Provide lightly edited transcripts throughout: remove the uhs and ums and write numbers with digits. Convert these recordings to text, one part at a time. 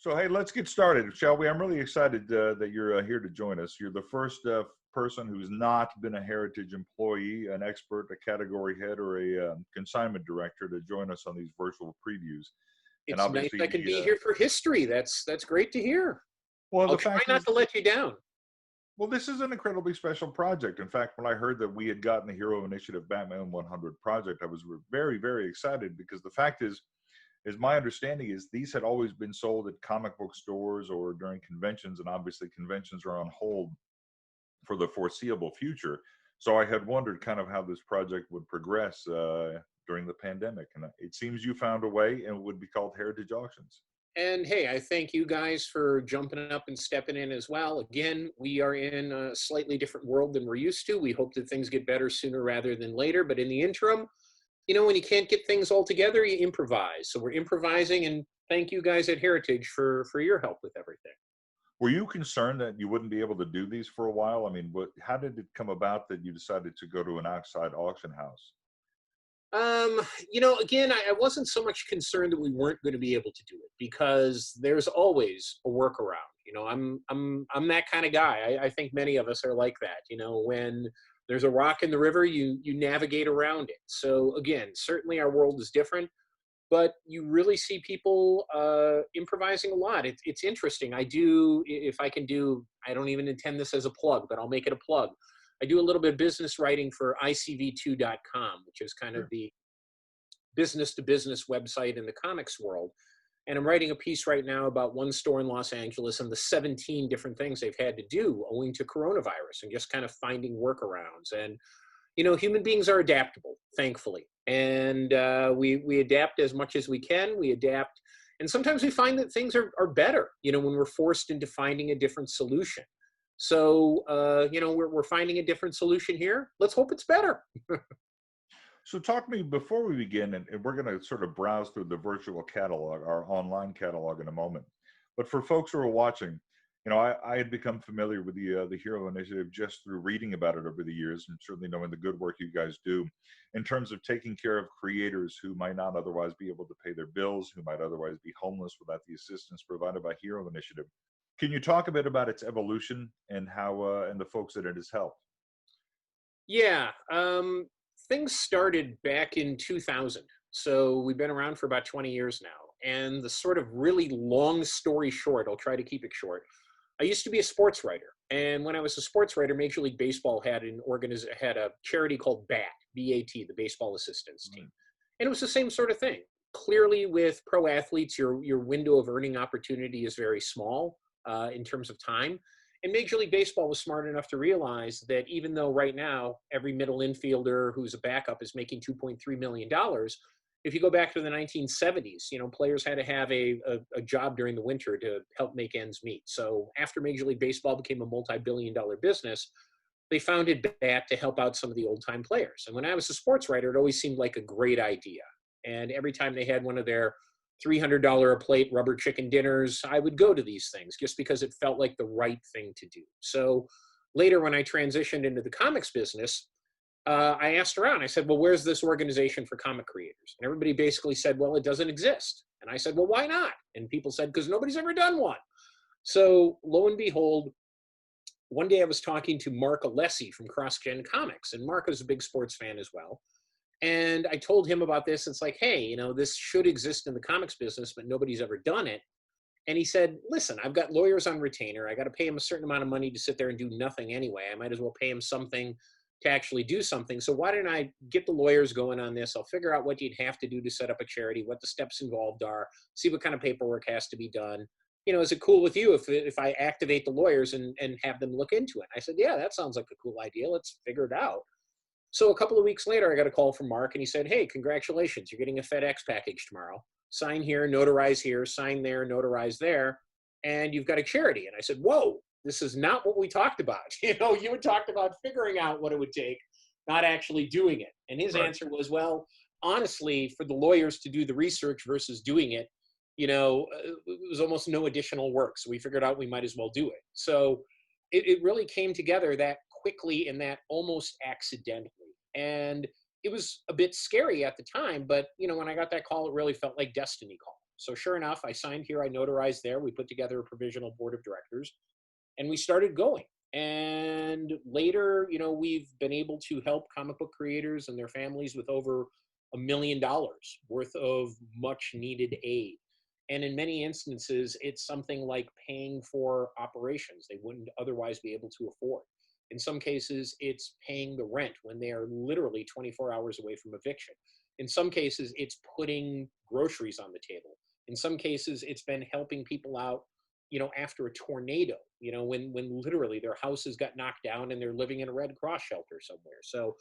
So, hey, let's get started, shall we? I'm really excited that you're here to join us. You're the first person who's not been a Heritage employee, an expert, a category head, or a consignment director to join us on these virtual previews. And It's nice obviously, I can be here for history. That's great to hear. well, I'll the try fact not is, to let you down. well, this is an incredibly special project. In fact, when I heard that we had gotten the Hero Initiative Batman 100 project, I was very, very excited because the fact is my understanding is these had always been sold at comic book stores or during conventions, and obviously conventions are on hold for the foreseeable future. So I had wondered kind of how this project would progress during the pandemic, and it seems you found a way, and it would be called Heritage Auctions. And hey, I thank you guys for jumping up and stepping in as well. Again, we are in a slightly different world than we're used to. We hope that things get better sooner rather than later. But in the interim, when you can't get things all together, you improvise. So we're improvising, and thank you guys at Heritage for your help with everything. Were you concerned that you wouldn't be able to do these for a while? I mean, how did it come about that you decided to go to an outside auction house? Again, I wasn't so much concerned that we weren't going to be able to do it because there's always a workaround. I'm that kind of guy. I think many of us are like that. When there's a rock in the river, you navigate around it. So again, certainly our world is different, but you really see people improvising a lot. It's interesting. If I can do, I don't even intend this as a plug, but I'll make it a plug. I do a little bit of business writing for ICV2.com, which is kind of the business to business website in the comics world. And I'm writing a piece right now about one store in Los Angeles and the 17 different things they've had to do owing to coronavirus and just kind of finding workarounds. And, human beings are adaptable, thankfully. And we adapt as much as we can. We adapt. And sometimes we find that things are better, when we're forced into finding a different solution. So, we're finding a different solution here. Let's hope it's better. So talk to me before we begin, and we're going to sort of browse through the virtual catalog, our online catalog in a moment. But for folks who are watching, I had become familiar with the Hero Initiative just through reading about it over the years, and certainly knowing the good work you guys do in terms of taking care of creators who might not otherwise be able to pay their bills, who might otherwise be homeless without the assistance provided by Hero Initiative. Can you talk a bit about its evolution and how and the folks that it has helped? Yeah, things started back in 2000. So we've been around for about 20 years now. And the sort of really long story short, I'll try to keep it short. I used to be a sports writer. And when I was a sports writer, Major League Baseball had a charity called BAT, B-A-T, the Baseball Assistance Team. And it was the same sort of thing. Clearly with pro athletes, your window of earning opportunity is very small in terms of time. And Major League Baseball was smart enough to realize that even though right now every middle infielder who's a backup is making $2.3 million, if you go back to the 1970s, players had to have a job during the winter to help make ends meet. So after Major League Baseball became a multi-billion-dollar business, they founded BAT to help out some of the old-time players. And when I was a sports writer, it always seemed like a great idea. And every time they had one of their $300 a plate rubber chicken dinners, I would go to these things just because it felt like the right thing to do. So later when I transitioned into the comics business, I asked around. I said, well, where's this organization for comic creators? And everybody basically said, well, it doesn't exist. And I said, well, why not? And people said, because nobody's ever done one. So lo and behold, one day I was talking to Mark Alessi from CrossGen Comics, and Mark is a big sports fan as well. And I told him about this. It's like, hey, this should exist in the comics business, but nobody's ever done it. And he said, listen, I've got lawyers on retainer. I got to pay them a certain amount of money to sit there and do nothing anyway. I might as well pay them something to actually do something. So why don't I get the lawyers going on this? I'll figure out what you'd have to do to set up a charity, what the steps involved are, see what kind of paperwork has to be done. Is it cool with you if I activate the lawyers and have them look into it? I said, yeah, that sounds like a cool idea. Let's figure it out. So a couple of weeks later, I got a call from Mark, and he said, hey, congratulations. You're getting a FedEx package tomorrow. Sign here, notarize here, sign there, notarize there, and you've got a charity. And I said, whoa, this is not what we talked about. You had talked about figuring out what it would take, not actually doing it. And his answer was, well, honestly, for the lawyers to do the research versus doing it, it was almost no additional work. So we figured out we might as well do it. So it really came together that quickly and that almost accidentally. And it was a bit scary at the time, but when I got that call, it really felt like destiny call. So sure enough, I signed here, I notarized there. We put together a provisional board of directors, and we started going. And later, we've been able to help comic book creators and their families with over $1 million worth of much needed aid. And in many instances, it's something like paying for operations they wouldn't otherwise be able to afford. In some cases, it's paying the rent when they are literally 24 hours away from eviction. In some cases, it's putting groceries on the table. In some cases, it's been helping people out, after a tornado, when literally their houses got knocked down and they're living in a Red Cross shelter somewhere. So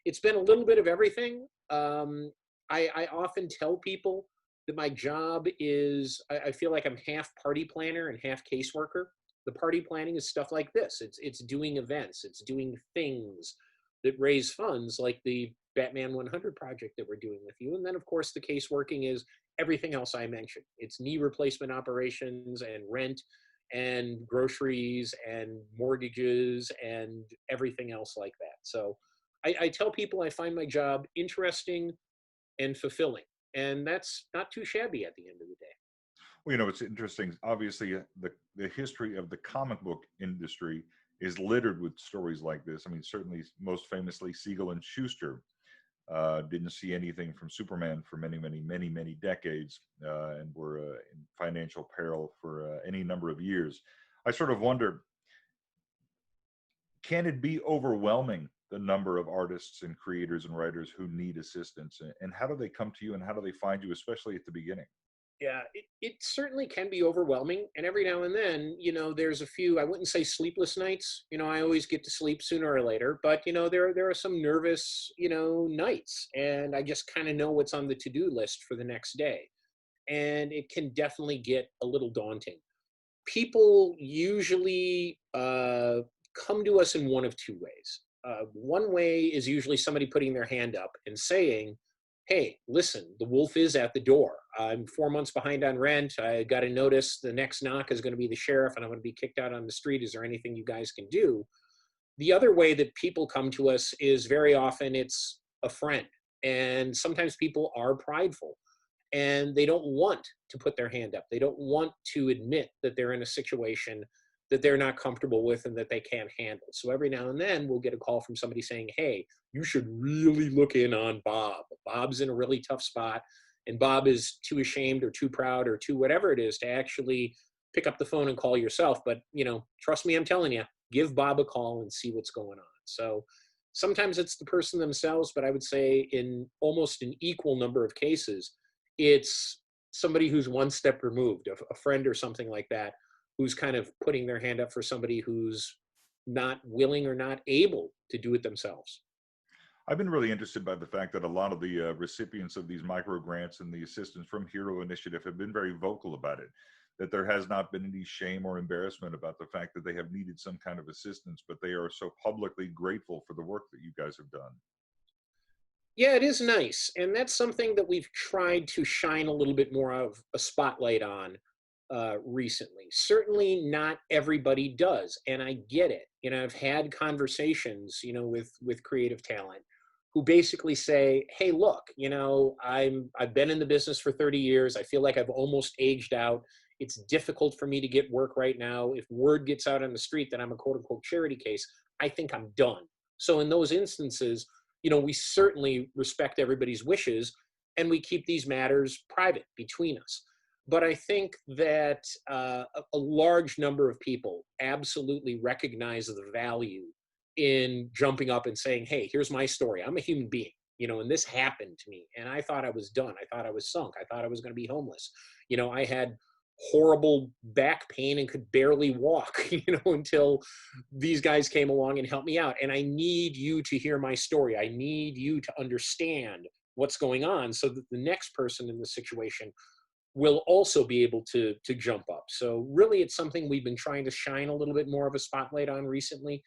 it's been a little bit of everything. I often tell people that my job is, I feel like I'm half party planner and half caseworker. The party planning is stuff like this. It's doing events, it's doing things that raise funds, like the Batman 100 project that we're doing with you. And then, of course, the caseworking is everything else I mentioned. It's knee replacement operations and rent and groceries and mortgages and everything else like that. So I tell people I find my job interesting and fulfilling. And that's not too shabby at the end of the day. Well, it's interesting. Obviously, the history of the comic book industry is littered with stories like this. I mean, certainly, most famously, Siegel and Schuster didn't see anything from Superman for many, many, many, many decades, and were in financial peril for any number of years. I sort of wonder, can it be overwhelming, the number of artists and creators and writers who need assistance, and how do they come to you, and how do they find you, especially at the beginning? Yeah, it certainly can be overwhelming. And every now and then, there's a few, I wouldn't say sleepless nights. I always get to sleep sooner or later, but, there are some nervous, nights. And I just kind of know what's on the to-do list for the next day. And it can definitely get a little daunting. People usually come to us in one of two ways. One way is usually somebody putting their hand up and saying, hey, listen, the wolf is at the door. I'm 4 months behind on rent. I got a notice. The next knock is going to be the sheriff and I'm going to be kicked out on the street. Is there anything you guys can do? The other way that people come to us is very often it's a friend. And sometimes people are prideful and they don't want to put their hand up. They don't want to admit that they're in a situation that they're not comfortable with and that they can't handle. So every now and then we'll get a call from somebody saying, hey, you should really look in on Bob. Bob's in a really tough spot and Bob is too ashamed or too proud or too whatever it is to actually pick up the phone and call yourself. But, trust me, I'm telling you, give Bob a call and see what's going on. So sometimes it's the person themselves, but I would say in almost an equal number of cases, it's somebody who's one step removed, a friend or something like that, who's kind of putting their hand up for somebody who's not willing or not able to do it themselves. I've been really interested by the fact that a lot of the recipients of these micro grants and the assistance from Hero Initiative have been very vocal about it, that there has not been any shame or embarrassment about the fact that they have needed some kind of assistance, but they are so publicly grateful for the work that you guys have done. Yeah, it is nice. And that's something that we've tried to shine a little bit more of a spotlight on recently. Certainly not everybody does. And I get it. I've had conversations, with creative talent who basically say, hey, look, I've been in the business for 30 years. I feel like I've almost aged out. It's difficult for me to get work right now. If word gets out on the street that I'm a quote unquote charity case, I think I'm done. So in those instances, we certainly respect everybody's wishes and we keep these matters private between us. But I think that a large number of people absolutely recognize the value in jumping up and saying, hey, here's my story. I'm a human being, and this happened to me. And I thought I was done. I thought I was sunk. I thought I was going to be homeless. I had horrible back pain and could barely walk, until these guys came along and helped me out. And I need you to hear my story. I need you to understand what's going on so that the next person in the situation will also be able to jump up. So really, it's something we've been trying to shine a little bit more of a spotlight on recently.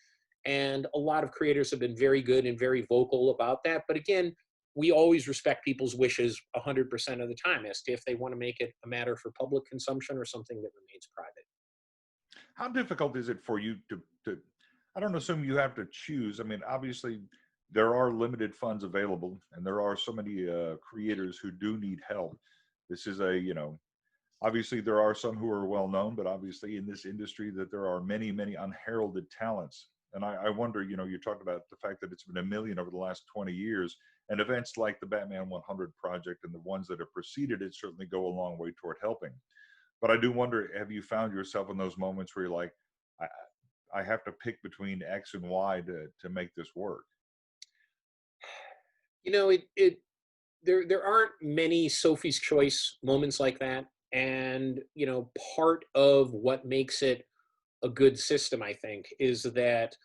And a lot of creators have been very good and very vocal about that. But again, we always respect people's wishes 100% of the time as to if they want to make it a matter for public consumption or something that remains private. How difficult is it for you to I don't assume you have to choose. I mean, obviously there are limited funds available and there are so many creators who do need help. This is a, Obviously, there are some who are well known, but obviously in this industry that there are many, many unheralded talents. And I wonder, you talked about the fact that it's been a million over the last 20 years, and events like the Batman 100 project and the ones that have preceded it certainly go a long way toward helping. But I do wonder, have you found yourself in those moments where you're like, I, I have to pick between X and Y to make this work? There aren't many Sophie's Choice moments like that. And, part of what makes it a good system, I think, is that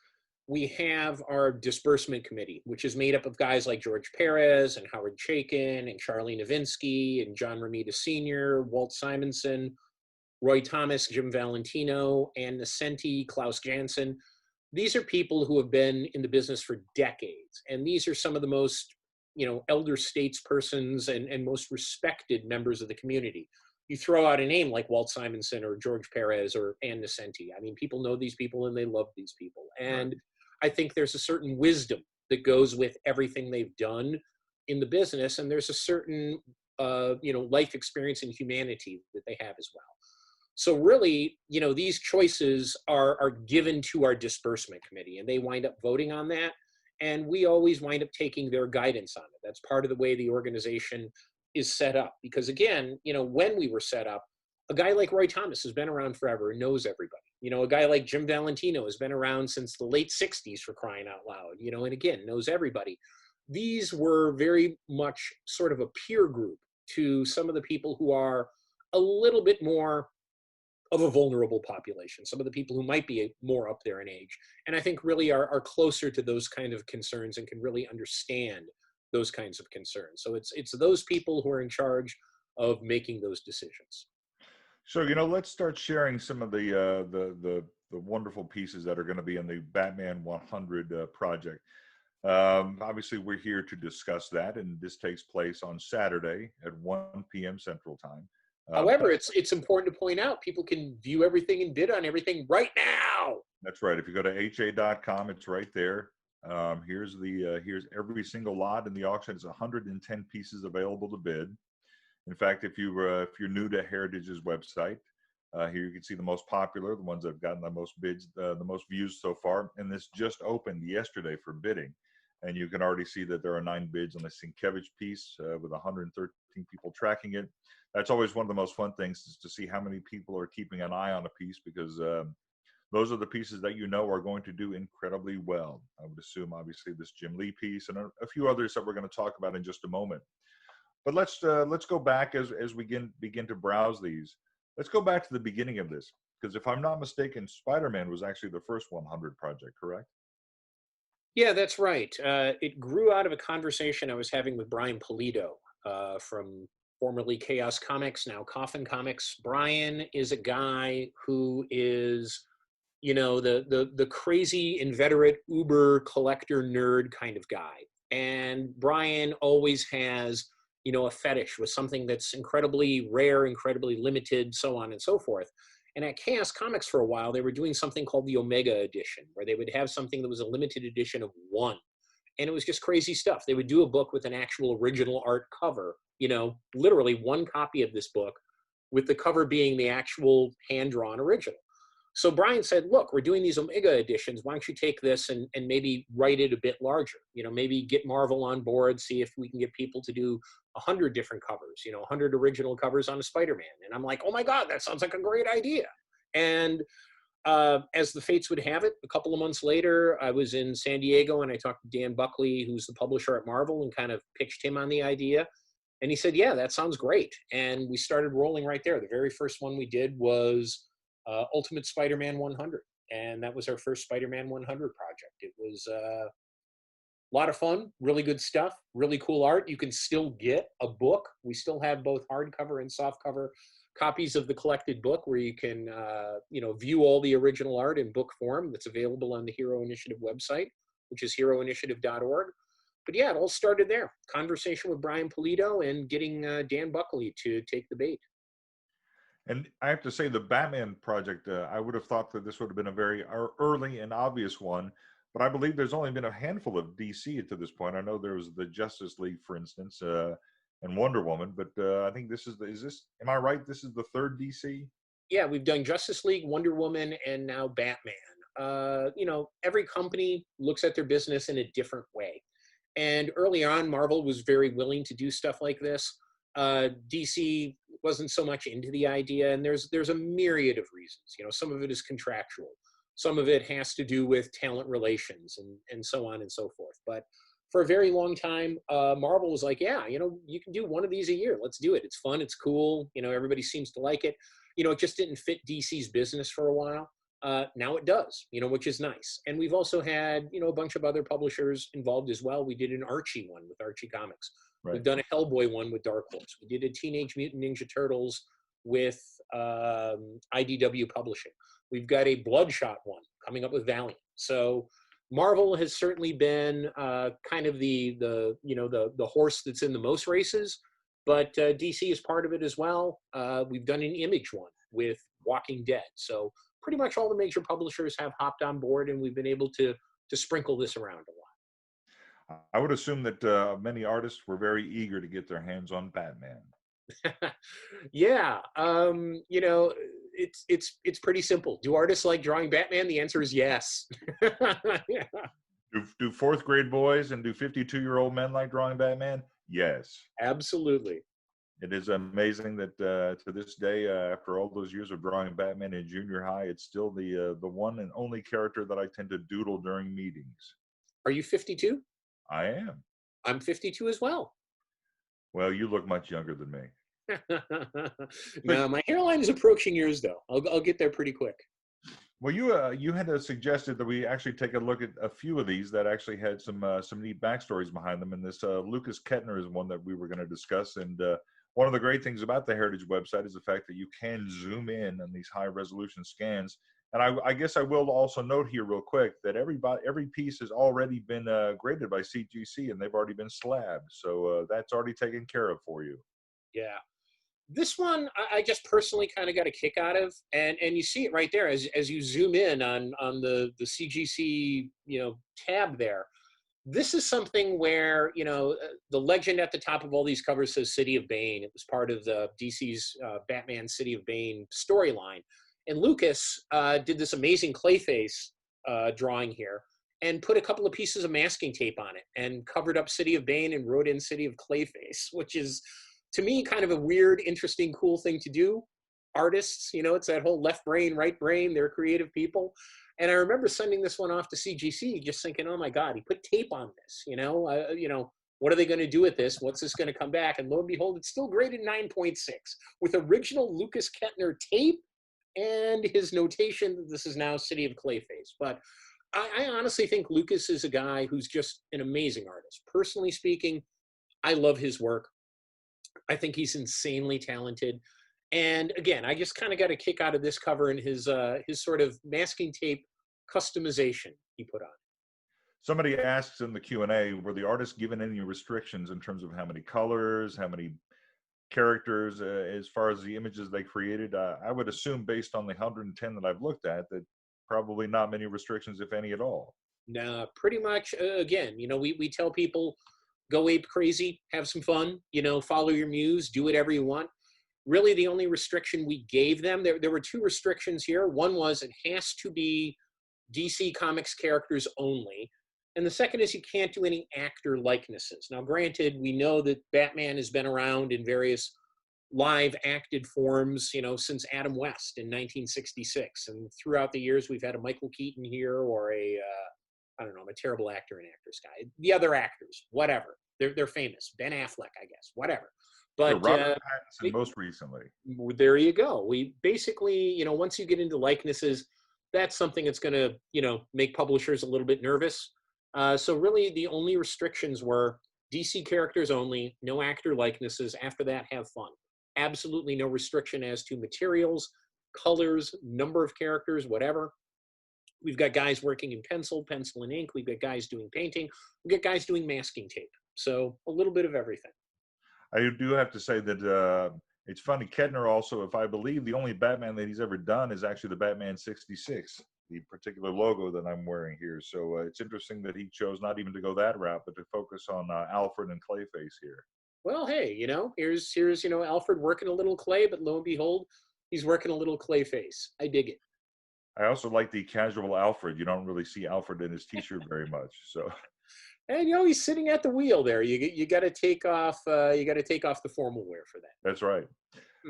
we have our Disbursement Committee, which is made up of guys like George Perez and Howard Chaykin and Charlie Novinsky and John Romita Sr., Walt Simonson, Roy Thomas, Jim Valentino, Ann Nesenti, Klaus Janson. These are people who have been in the business for decades. And these are some of the most, elder statespersons and most respected members of the community. You throw out a name like Walt Simonson or George Perez or Ann Nesenti. I mean, people know these people and they love these people. And Right. I think there's a certain wisdom that goes with everything they've done in the business. And there's a certain, life experience and humanity that they have as well. So really, these choices are given to our disbursement committee, and they wind up voting on that. And we always wind up taking their guidance on it. That's part of the way the organization is set up. Because again, when we were set up, a guy like Roy Thomas has been around forever and knows everybody. A guy like Jim Valentino has been around since the late 60s, for crying out loud, and again, knows everybody. These were very much sort of a peer group to some of the people who are a little bit more of a vulnerable population, some of the people who might be more up there in age, and I think really are closer to those kind of concerns and can really understand those kinds of concerns. So it's those people who are in charge of making those decisions. So, let's start sharing some of the wonderful pieces that are going to be in the Batman 100 project. Obviously, we're here to discuss that, and this takes place on Saturday at 1 p.m. Central Time. However, it's important to point out people can view everything and bid on everything right now. That's right. If you go to ha.com, it's right there. Here's every single lot in the auction. It's 110 pieces available to bid. In fact, if you're new to Heritage's website, here you can see the most popular, the ones that have gotten the most bids, the most views so far. And this just opened yesterday for bidding. And you can already see that there are 9 bids on the Sienkiewicz piece with 113 people tracking it. That's always one of the most fun things, is to see how many people are keeping an eye on a piece, because those are the pieces that are going to do incredibly well. I would assume, obviously, this Jim Lee piece and a few others that we're going to talk about in just a moment. But let's go back as we begin to browse these. Let's go back to the beginning of this, because if I'm not mistaken, Spider-Man was actually the first 100 project, correct? Yeah, that's right. It grew out of a conversation I was having with Brian Pulido from formerly Chaos Comics, now Coffin Comics. Brian is a guy who is, the crazy, inveterate, uber collector nerd kind of guy. And Brian always has, a fetish with something that's incredibly rare, incredibly limited, so on and so forth. And at Chaos Comics for a while, they were doing something called the Omega Edition, where they would have something that was a limited edition of one. And it was just crazy stuff. They would do a book with an actual original art cover, literally one copy of this book, with the cover being the actual hand-drawn original. So Brian said, look, we're doing these Omega editions. Why don't you take this and maybe write it a bit larger? Maybe get Marvel on board, see if we can get people to do 100 different covers, 100 original covers on a Spider-Man. And I'm like, oh my God, that sounds like a great idea. And as the fates would have it, a couple of months later, I was in San Diego and I talked to Dan Buckley, who's the publisher at Marvel, and kind of pitched him on the idea. And he said, yeah, that sounds great. And we started rolling right there. The very first one we did was Ultimate Spider-Man 100. And that was our first Spider-Man 100 project. It was a lot of fun, really good stuff, really cool art. You can still get a book. We still have both hardcover and softcover copies of the collected book, where you can view all the original art in book form. That's available on the Hero Initiative website, which is heroinitiative.org. But yeah, it all started there. Conversation with Brian Pulido and getting Dan Buckley to take the bait. And I have to say, the Batman project, I would have thought that this would have been a very early and obvious one, but I believe there's only been a handful of DC to this point. I know there was the Justice League, for instance, and Wonder Woman, but I think this is am I right? This is the third DC? Yeah, we've done Justice League, Wonder Woman, and now Batman. Every company looks at their business in a different way. And early on, Marvel was very willing to do stuff like this. DC wasn't so much into the idea, and there's a myriad of reasons. Some of it is contractual, some of it has to do with talent relations, and so on and so forth. But for a very long time, Marvel was like, yeah, you can do one of these a year. Let's do it. It's fun. It's cool. Everybody seems to like it. It just didn't fit DC's business for a while. Now it does, which is nice. And we've also had, a bunch of other publishers involved as well. We did an Archie one with Archie Comics. Right. We've done a Hellboy one with Dark Horse. We did a Teenage Mutant Ninja Turtles with IDW Publishing. We've got a Bloodshot one coming up with Valiant. So Marvel has certainly been kind of the horse that's in the most races, but DC is part of it as well. We've done an Image one with Walking Dead. So pretty much all the major publishers have hopped on board, and we've been able to sprinkle this around a lot. I would assume that many artists were very eager to get their hands on Batman. Yeah, it's pretty simple. Do artists like drawing Batman? The answer is yes. Yeah. Do fourth grade boys and do 52-year-old men like drawing Batman? Yes. Absolutely. It is amazing that to this day, after all those years of drawing Batman in junior high, it's still the one and only character that I tend to doodle during meetings. Are you 52? I am. I'm 52 as well. Well, you look much younger than me. No, my hairline is approaching yours, though. I'll get there pretty quick. Well, you had suggested that we actually take a look at a few of these that actually had some neat backstories behind them, and this Lucas Kettner is one that we were going to discuss. And one of the great things about the Heritage website is the fact that you can zoom in on these high resolution scans. And I guess I will also note here real quick that every piece has already been graded by CGC, and they've already been slabbed. So that's already taken care of for you. Yeah. This one, I just personally kind of got a kick out of, and you see it right there as you zoom in on the CGC tab there. This is something where the legend at the top of all these covers says City of Bane. It was part of the DC's Batman City of Bane storyline, and Lucas did this amazing Clayface drawing here and put a couple of pieces of masking tape on it and covered up City of Bane and wrote in City of Clayface, which is, to me, kind of a weird, interesting, cool thing to do. Artists, it's that whole left brain, right brain, they're creative people. And I remember sending this one off to CGC, just thinking, oh my God, he put tape on this, what are they going to do with this? What's this going to come back? And lo and behold, it's still graded 9.6 with original Lucas Kettner tape and his notation that this is now City of Clayface. But I honestly think Lucas is a guy who's just an amazing artist. Personally speaking, I love his work. I think he's insanely talented. And again, I just kind of got a kick out of this cover and his sort of masking tape customization he put on. Somebody asks in the Q&A, were the artists given any restrictions in terms of how many colors, how many characters, as far as the images they created? I would assume, based on the 110 that I've looked at, that probably not many restrictions, if any at all. No, pretty much, again, we tell people, go ape crazy, have some fun, follow your muse, do whatever you want. Really, the only restriction we gave them, there were two restrictions here. One was it has to be DC Comics characters only. And the second is you can't do any actor likenesses. Now, granted, we know that Batman has been around in various live acted forms, since Adam West in 1966. And throughout the years, we've had a Michael Keaton here or I'm a terrible actor and actress guy. The other actors, whatever. They're famous. Ben Affleck, I guess, whatever. But Robert Pattinson most recently. There you go. We basically, once you get into likenesses, that's something that's going to, make publishers a little bit nervous. So really the only restrictions were DC characters only, no actor likenesses. After that, have fun. Absolutely no restriction as to materials, colors, number of characters, whatever. We've got guys working in pencil and ink. We've got guys doing painting. We've got guys doing masking tape. So a little bit of everything. I do have to say that it's funny. Kettner also, if I believe, the only Batman that he's ever done is actually the Batman 66, the particular logo that I'm wearing here. So it's interesting that he chose not even to go that route, but to focus on Alfred and Clayface here. Well, hey, here's Alfred working a little clay, but lo and behold, he's working a little clay face. I dig it. I also like the casual Alfred. You don't really see Alfred in his t-shirt very much. So And he's sitting at the wheel there. You got to take off the formal wear for that. that's right.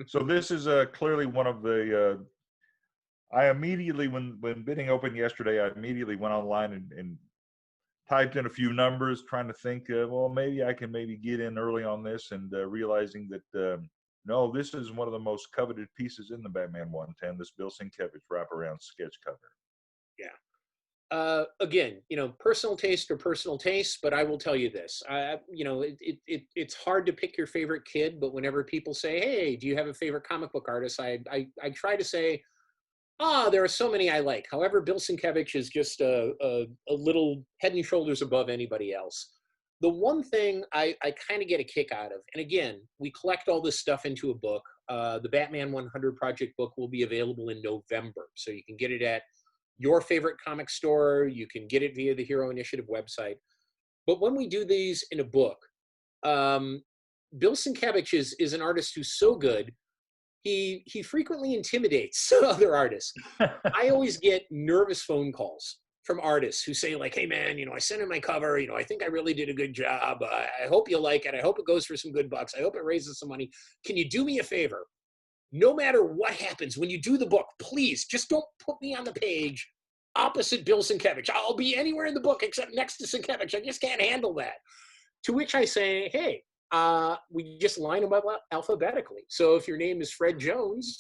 So this is clearly one of the. I immediately, when bidding opened yesterday, I immediately went online and typed in a few numbers, trying to think, well, maybe I can maybe get in early on this, and realizing that no, this is one of the most coveted pieces in the Batman 110. This Bill Sienkiewicz wraparound sketch cover. Yeah. Again, personal taste or personal taste, but I will tell you this. It's hard to pick your favorite kid, but whenever people say, "Hey, do you have a favorite comic book artist?" I try to say, there are so many I like. However, Bill Sienkiewicz is just a little head and shoulders above anybody else. The one thing I kind of get a kick out of, and again, we collect all this stuff into a book. The Batman 100 Project book will be available in November, so you can get it at your favorite comic store. You can get it via the Hero Initiative website. But when we do these in a book, Bill Sienkiewicz is an artist who's so good, he frequently intimidates other artists. I always get nervous phone calls from artists who say like, "Hey man, I sent in my cover, I think I really did a good job. I hope you like it. I hope it goes for some good bucks. I hope it raises some money. Can you do me a favor? No matter what happens, when you do the book, please just don't put me on the page opposite Bill Sienkiewicz. I'll be anywhere in the book except next to Sienkiewicz. I just can't handle that." To which I say, hey, we just line them up alphabetically. So if your name is Fred Jones,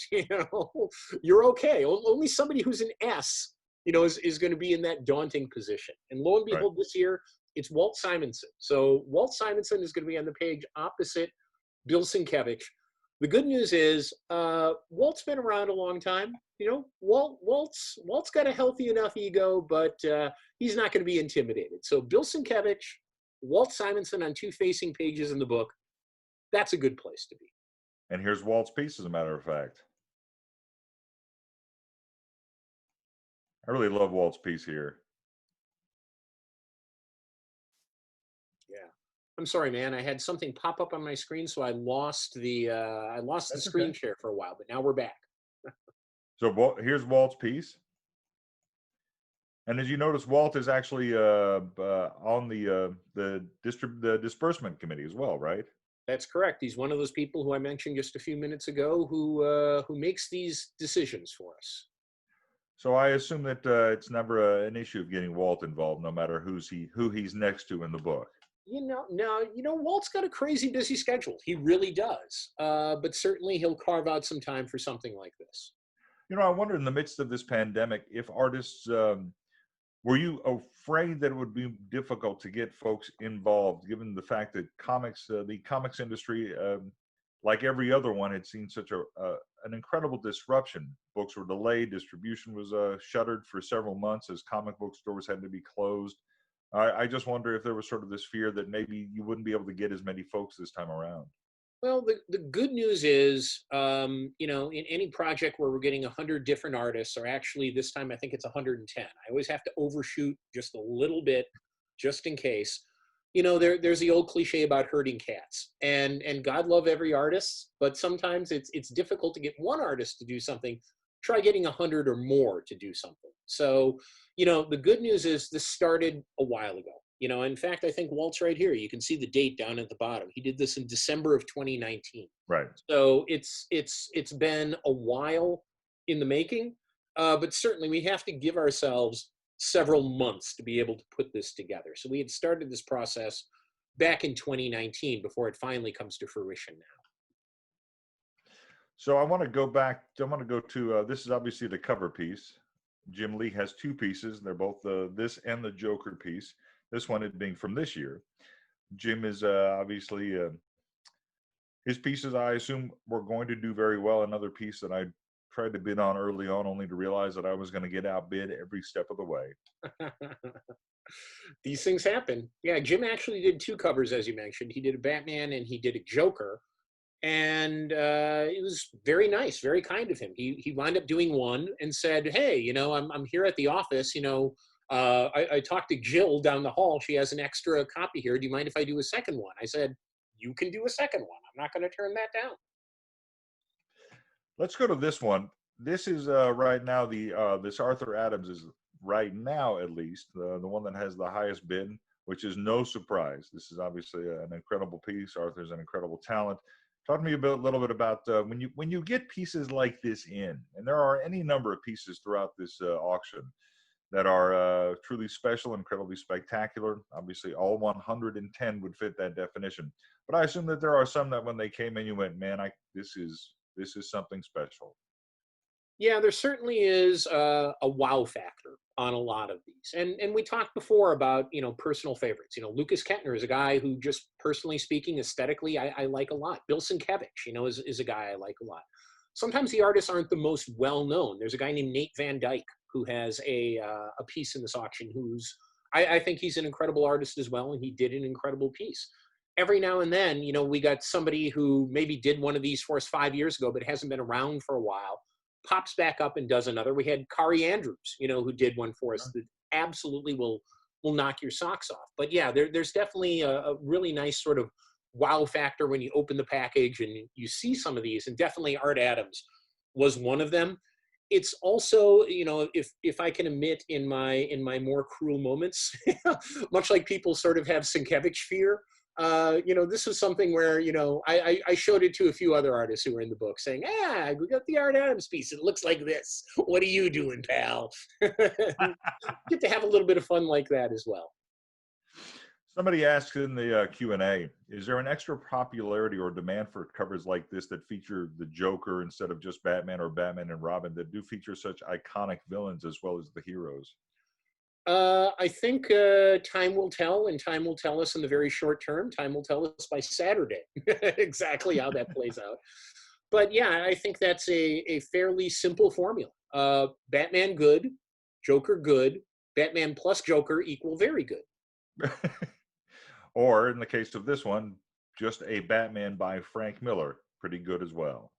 you're okay. Only somebody who's an S, is going to be in that daunting position. And lo and behold, This year, it's Walt Simonson. So Walt Simonson is going to be on the page opposite Bill Sienkiewicz. The good news is Walt's been around a long time. Walt's got a healthy enough ego, but he's not going to be intimidated. So Bill Sienkiewicz, Walt Simonson on two facing pages in the book, that's a good place to be. And here's Walt's piece, as a matter of fact. I really love Walt's piece here. Yeah. I'm sorry, man. I had something pop up on my screen, so I lost the screen share for a while, but now we're back. So here's Walt's piece. And as you notice, Walt is actually on the Disbursement Committee as well, right? That's correct. He's one of those people who I mentioned just a few minutes ago who makes these decisions for us. So I assume that it's never an issue of getting Walt involved, no matter who he's next to in the book. Walt's got a crazy busy schedule. He really does. But certainly he'll carve out some time for something like this. I wonder, in the midst of this pandemic, if artists, were you afraid that it would be difficult to get folks involved, given the fact that the comics industry, like every other one, had seen such an incredible disruption? Books were delayed, distribution was shuttered for several months as comic book stores had to be closed. I just wonder if there was sort of this fear that maybe you wouldn't be able to get as many folks this time around. Well, the good news is, in any project where we're getting 100 different artists, or actually this time I think it's 110. I always have to overshoot just a little bit, just in case. There's the old cliche about herding cats, and God love every artist, but sometimes it's difficult to get one artist to do something. Try getting 100 or more to do something. So, the good news is this started a while ago. In fact, I think Walt's right here. You can see the date down at the bottom. He did this in December of 2019. Right. So it's been a while in the making, but certainly we have to give ourselves several months to be able to put this together. So we had started this process back in 2019 before it finally comes to fruition now. So I want to go back. I want to go to this is obviously the cover piece. Jim Lee has two pieces. They're both this and the Joker piece. This one being from this year. Jim is obviously his pieces, I assume, were going to do very well. Another piece that I tried to bid on early on, only to realize that I was going to get outbid every step of the way. These things happen. Yeah, Jim actually did two covers, as you mentioned. He did a Batman and he did a Joker. And it was very nice, very kind of him. He wound up doing one and said, hey, I'm here at the office, I talked to Jill down the hall. She has an extra copy here. Do you mind if I do a second one? I said, you can do a second one. I'm not going to turn that down. Let's go to this one. This is right now this Arthur Adams is right now at least the one that has the highest bid, which is no surprise. This is obviously an incredible piece. Arthur's an incredible talent. Talk to me a little bit about when you get pieces like this in, and there are any number of pieces throughout this auction that are truly special, incredibly spectacular. Obviously, all 110 would fit that definition. But I assume that there are some that when they came in, you went, man, this is something special. Yeah, there certainly is a wow factor on a lot of these, and we talked before about personal favorites. Lucas Kettner is a guy who, just personally speaking, aesthetically, I like a lot. Bill Sienkiewicz, is a guy I like a lot. Sometimes the artists aren't the most well known. There's a guy named Nate Van Dyke who has a piece in this auction. I think he's an incredible artist as well, and he did an incredible piece. Every now and then, we got somebody who maybe did one of these for us 5 years ago, but hasn't been around for a while, pops back up and does another. We had Kari Andrews, who did one for us that absolutely will knock your socks off. But yeah, there's definitely a really nice sort of wow factor when you open the package and you see some of these, and definitely Art Adams was one of them. It's also, if I can admit in my more cruel moments, much like people sort of have Sienkiewicz fear, this was something where, I showed it to a few other artists who were in the book saying, we got the Art Adams piece. It looks like this. What are you doing, pal? Get to have a little bit of fun like that as well. Somebody asked in the Q&A, is there an extra popularity or demand for covers like this that feature the Joker instead of just Batman or Batman and Robin, that do feature such iconic villains as well as the heroes? I think time will tell, and time will tell us in the very short term. Time will tell us by Saturday exactly how that plays out. But yeah, I think that's a fairly simple formula. Batman good, Joker good, Batman plus Joker equal very good. Or in the case of this one, just a Batman by Frank Miller, pretty good as well.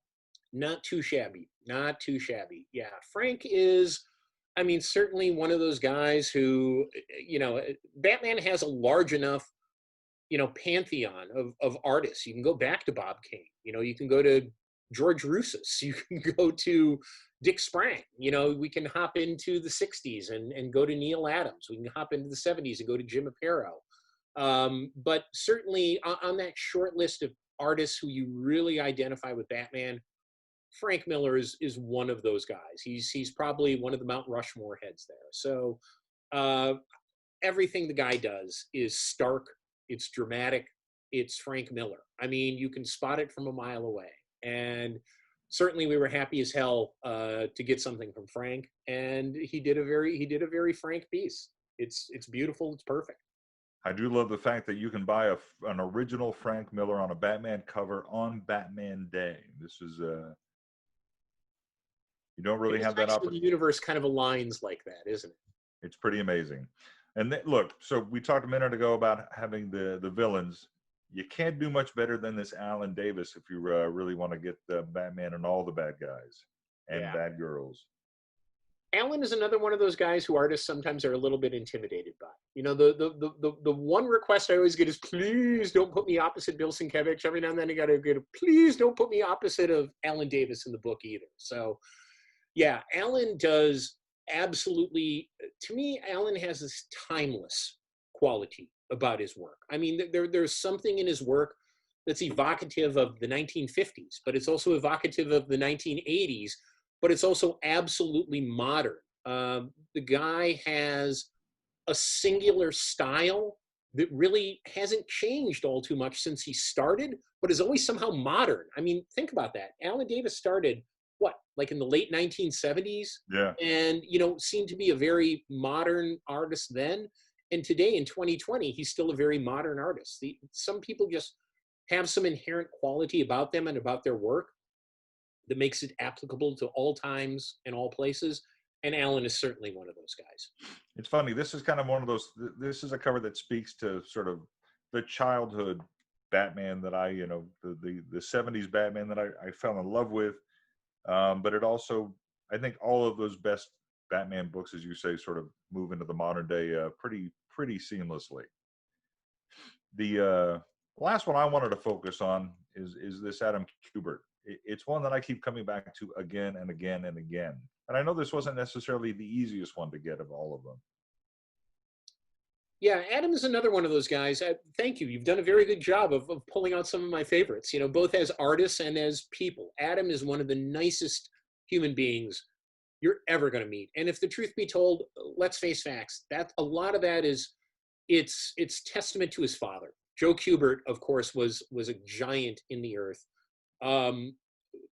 Not too shabby. Not too shabby. Yeah, Frank is, certainly one of those guys who, Batman has a large enough, pantheon of artists. You can go back to Bob Kane. You can go to George Roussos. You can go to Dick Sprang. We can hop into the 60s and go to Neil Adams. We can hop into the 70s and go to Jim Aparo. But certainly on that short list of artists who you really identify with Batman, Frank Miller is one of those guys. He's probably one of the Mount Rushmore heads there. So everything the guy does is stark, it's dramatic, it's Frank Miller. You can spot it from a mile away. And certainly we were happy as hell to get something from Frank, and he did a very Frank piece. It's beautiful, it's perfect. I do love the fact that you can buy an original Frank Miller on a Batman cover on Batman Day. This is you don't really have that opportunity. The universe kind of aligns like that, isn't it? It's pretty amazing. And look, so we talked a minute ago about having the villains. You can't do much better than this Alan Davis if you really want to get the Batman and all the bad guys and bad girls. Alan is another one of those guys who artists sometimes are a little bit intimidated by. The one request I always get is, please don't put me opposite Bill Sienkiewicz. Every now and then I got to get please don't put me opposite of Alan Davis in the book either. So yeah, Alan does absolutely, to me, Alan has this timeless quality about his work. There's something in his work that's evocative of the 1950s, but it's also evocative of the 1980s, but it's also absolutely modern. The guy has a singular style that really hasn't changed all too much since he started, but is always somehow modern. Think about that. Alan Davis started, like in the late 1970s? Yeah. And, seemed to be a very modern artist then. And today in 2020, he's still a very modern artist. Some people just have some inherent quality about them and about their work that makes it applicable to all times and all places. And Alan is certainly one of those guys. It's funny. This is kind of one of those, this is a cover that speaks to sort of the childhood Batman that the 70s Batman that I fell in love with. But it also, I think all of those best Batman books, as you say, sort of move into the modern day pretty seamlessly. The The last one I wanted to focus on is this Adam Cubert. It's one that I keep coming back to again and again and again. And I know this wasn't necessarily the easiest one to get of all of them. Yeah, Adam is another one of those guys. Thank you. You've done a very good job of pulling out some of my favorites, both as artists and as people. Adam is one of the nicest human beings you're ever going to meet. And if the truth be told, let's face facts, that a lot of that is it's testament to his father. Joe Cubert, of course, was a giant in the earth.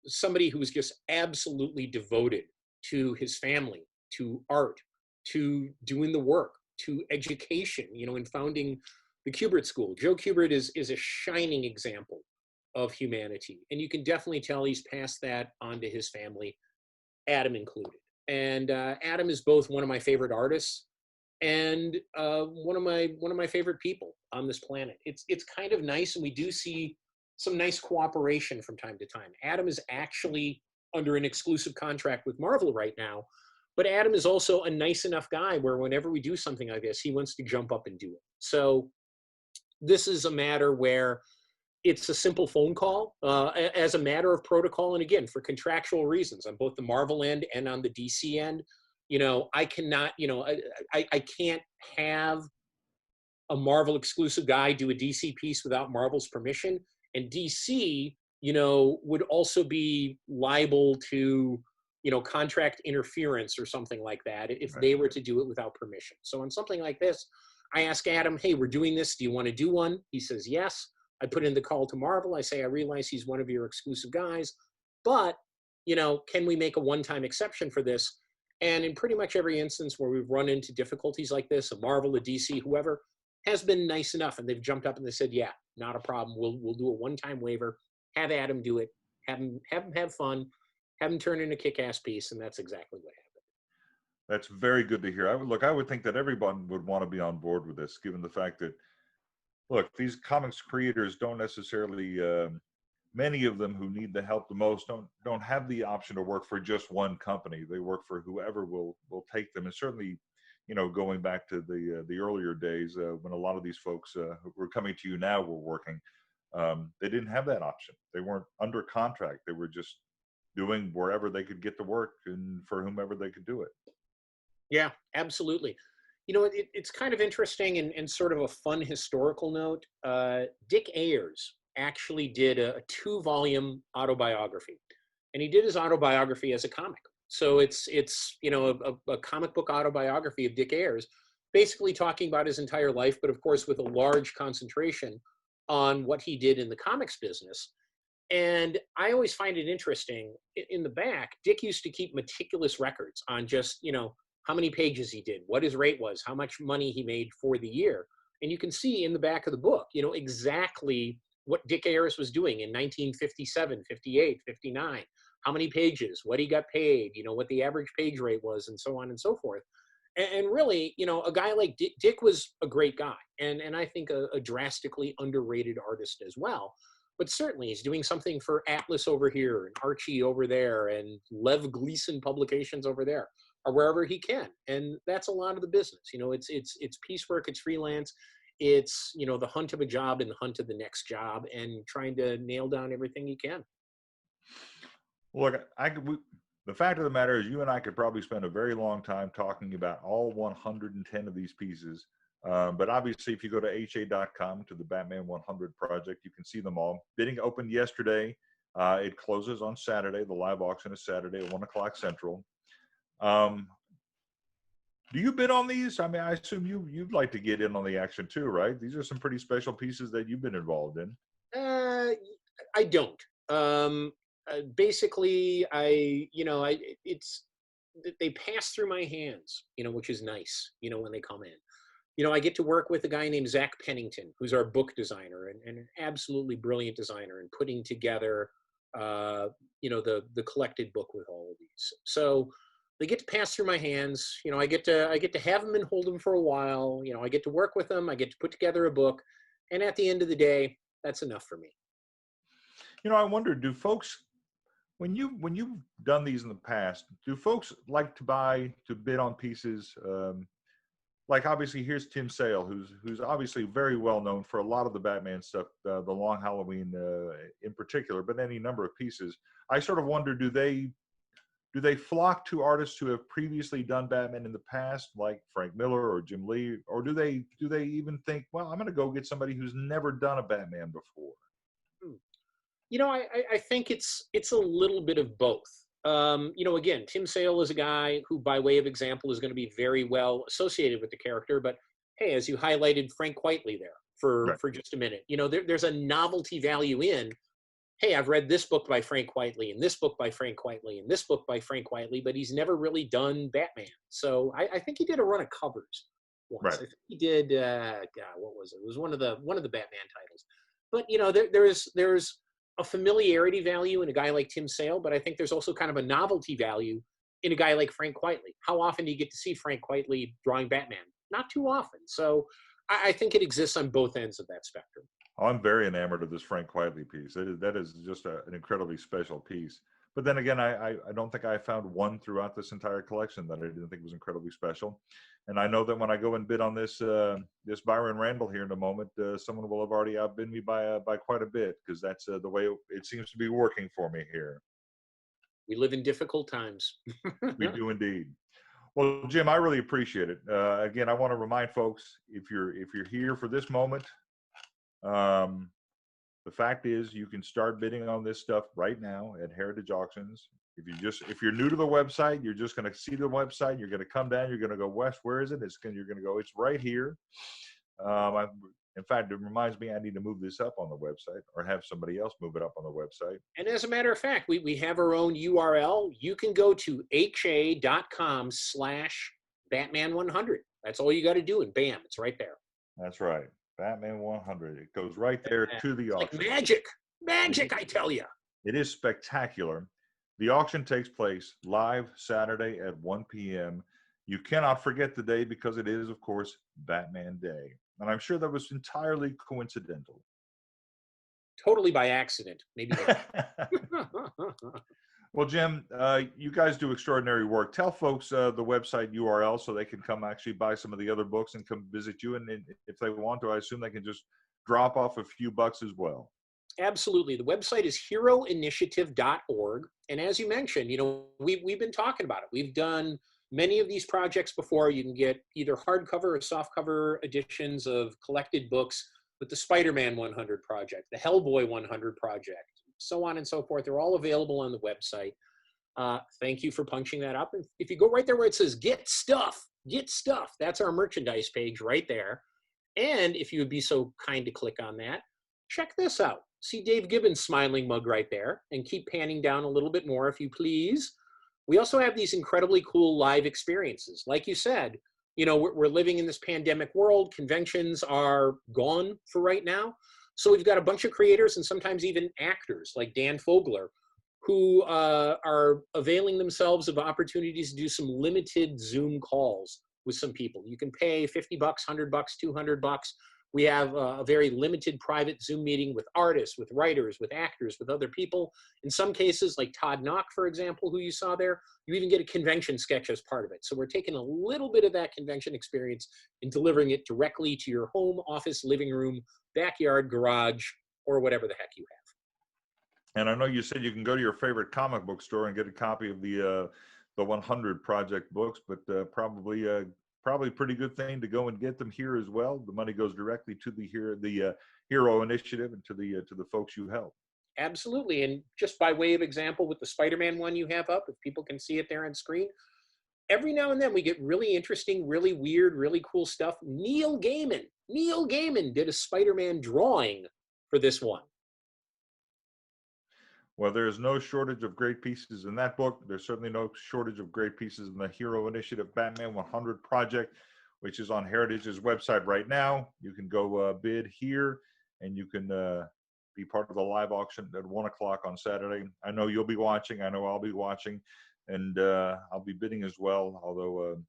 Somebody who was just absolutely devoted to his family, to art, to doing the work, to education, in founding the Cubert School. Joe Cubert is a shining example of humanity. And you can definitely tell he's passed that on to his family, Adam included. And Adam is both one of my favorite artists and one of my favorite people on this planet. It's kind of nice, and we do see some nice cooperation from time to time. Adam is actually under an exclusive contract with Marvel right now, but Adam is also a nice enough guy where whenever we do something like this, he wants to jump up and do it. So this is a matter where it's a simple phone call as a matter of protocol. And again, for contractual reasons on both the Marvel end and on the DC end, I cannot, I can't have a Marvel exclusive guy do a DC piece without Marvel's permission. And DC, would also be liable to, contract interference or something like that if they were to do it without permission. So on something like this, I ask Adam, hey, we're doing this. Do you want to do one? He says, yes. I put in the call to Marvel. I say, I realize he's one of your exclusive guys, but, can we make a one-time exception for this? And in pretty much every instance where we've run into difficulties like this, a Marvel, a DC, whoever, has been nice enough, and they've jumped up and they said, yeah, not a problem. We'll do a one-time waiver, have Adam do it, have him have fun, have him turn in a kick-ass piece, and that's exactly what happened. That's very good to hear. I would think that everyone would want to be on board with this, given the fact that, look, these comics creators don't necessarily, many of them who need the help the most don't have the option to work for just one company. They work for whoever will take them. And certainly, going back to the earlier days when a lot of these folks who were coming to you now were working, they didn't have that option. They weren't under contract. They were just doing wherever they could get the work and for whomever they could do it. Yeah, absolutely. It's kind of interesting and sort of a fun historical note. Dick Ayers actually did a 2-volume autobiography, and he did his autobiography as a comic. So it's a comic book autobiography of Dick Ayers, basically talking about his entire life, but of course with a large concentration on what he did in the comics business. And I always find it interesting. In the back, Dick used to keep meticulous records on just, how many pages he did, what his rate was, how much money he made for the year. And you can see in the back of the book, exactly what Dick Ayers was doing in 1957, 58, 59, how many pages, what he got paid, what the average page rate was, and so on and so forth. And really, a guy like Dick was a great guy, and I think a drastically underrated artist as well. But certainly he's doing something for Atlas over here, and Archie over there, and Lev Gleason Publications over there, or wherever he can. And that's a lot of the business. It's piecework, it's freelance, it's, the hunt of a job and the hunt of the next job, and trying to nail down everything you can. Look, the fact of the matter is you and I could probably spend a very long time talking about all 110 of these pieces. But obviously, if you go to ha.com to the Batman 100 project, you can see them all. Bidding opened yesterday. It closes on Saturday. The live auction is Saturday at 1 o'clock Central. Do you bid on these? I mean, I assume you'd like to get in on the action too, right? These are some pretty special pieces that you've been involved in. I don't. Basically, they pass through my hands, which is nice, when they come in. I get to work with a guy named Zach Pennington, who's our book designer and an absolutely brilliant designer in putting together, the collected book with all of these. So they get to pass through my hands. I get to have them and hold them for a while. I get to work with them. I get to put together a book. And at the end of the day, that's enough for me. I wonder, do folks, when you've done these in the past, do folks like to bid on pieces like obviously here's Tim Sale, who's obviously very well known for a lot of the Batman stuff, the Long Halloween in particular, but any number of pieces. I sort of wonder, do they flock to artists who have previously done Batman in the past, like Frank Miller or Jim Lee, or do they even think, well, I'm going to go get somebody who's never done a Batman before? Hmm. I think it's a little bit of both. Again, Tim Sale is a guy who, by way of example, is going to be very well associated with the character. But hey, as you highlighted Frank Whiteley there for Right. for just a minute, there's a novelty value in, hey, I've read this book by Frank Whiteley and this book by Frank Whiteley and this book by Frank Whiteley, but he's never really done Batman. So I think he did a run of covers once. Right. I think he did. God, what was it? It was one of the Batman titles. But there's a familiarity value in a guy like Tim Sale, but I think there's also kind of a novelty value in a guy like Frank Whiteley. How often do you get to see Frank Whiteley drawing Batman? Not too often. So I think it exists on both ends of that spectrum. Oh, I'm very enamored of this Frank Whiteley piece. That is just an incredibly special piece. But then again, I don't think I found one throughout this entire collection that I didn't think was incredibly special. And I know that when I go and bid on this Byron Randall here in a moment, someone will have already outbid me by quite a bit, because that's the way it seems to be working for me here. We live in difficult times. We do indeed. Well, Jim, I really appreciate it. Again, I want to remind folks, if you're here for this moment, um, the fact is, you can start bidding on this stuff right now at Heritage Auctions. If you're new to the website, you're just going to see the website. You're going to come down. You're going to go, Wes, where is it? You're going to go, it's right here. In fact, it reminds me I need to move this up on the website, or have somebody else move it up on the website. And as a matter of fact, we have our own URL. You can go to ha.com/Batman100. That's all you got to do, and bam, it's right there. That's right. Batman 100. It goes right there to the auction. Like magic. Magic, I tell you. It is spectacular. The auction takes place live Saturday at 1 p.m. You cannot forget the day, because it is, of course, Batman Day. And I'm sure that was entirely coincidental. Totally by accident. Maybe. Well, Jim, you guys do extraordinary work. Tell folks the website URL so they can come actually buy some of the other books and come visit you. And if they want to, I assume they can just drop off a few bucks as well. Absolutely. The website is heroinitiative.org. And as you mentioned, we've been talking about it. We've done many of these projects before. You can get either hardcover or softcover editions of collected books with the Spider-Man 100 project, the Hellboy 100 project, so on and so forth. They're all available on the website. Thank you for punching that up. And if you go right there where it says get stuff, that's our merchandise page right there. And if you would be so kind to click on that, check this out. See Dave Gibbons' smiling mug right there, and keep panning down a little bit more if you please. We also have these incredibly cool live experiences. Like you said, we're living in this pandemic world. Conventions are gone for right now. So we've got a bunch of creators and sometimes even actors like Dan Fogler, who are availing themselves of opportunities to do some limited Zoom calls with some people. You can pay $50, $100, $200. We have a very limited private Zoom meeting with artists, with writers, with actors, with other people. In some cases, like Todd Knock, for example, who you saw there, you even get a convention sketch as part of it. So we're taking a little bit of that convention experience and delivering it directly to your home, office, living room, backyard, garage, or whatever the heck you have. And I know you said you can go to your favorite comic book store and get a copy of the 100 Project books, but probably a pretty good thing to go and get them here as well. The money goes directly to the Hero Initiative and to the folks you help. Absolutely. And just by way of example, with the Spider-Man one you have up, if people can see it there on screen, every now and then we get really interesting, really weird, really cool stuff. Neil Gaiman did a Spider-Man drawing for this one. Well, there's no shortage of great pieces in that book. There's certainly no shortage of great pieces in the Hero Initiative Batman 100 project, which is on Heritage's website right now. You can go bid here, and you can be part of the live auction at 1 o'clock on Saturday. I know you'll be watching. I know I'll be watching, and I'll be bidding as well, although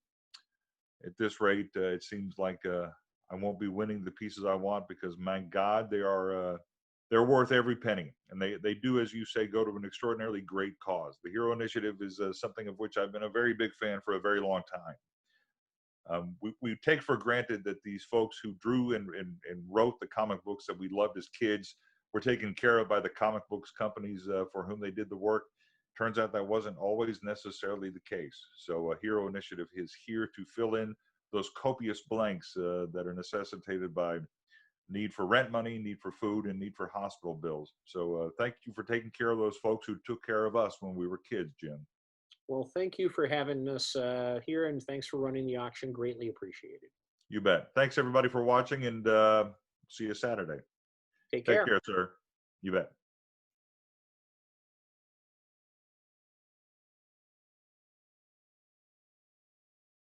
at this rate, it seems like I won't be winning the pieces I want, because, my God, they're worth every penny, and they do, as you say, go to an extraordinarily great cause. The Hero Initiative is something of which I've been a very big fan for a very long time. We take for granted that these folks who drew and wrote the comic books that we loved as kids were taken care of by the comic books companies for whom they did the work. Turns out that wasn't always necessarily the case. So Hero Initiative is here to fill in those copious blanks that are necessitated by need for rent money, need for food, and need for hospital bills. So thank you for taking care of those folks who took care of us when we were kids, Jim. Well, thank you for having us here, and thanks for running the auction. Greatly appreciated. You bet. Thanks everybody for watching, and see you Saturday. Take Take care. care, sir. You bet.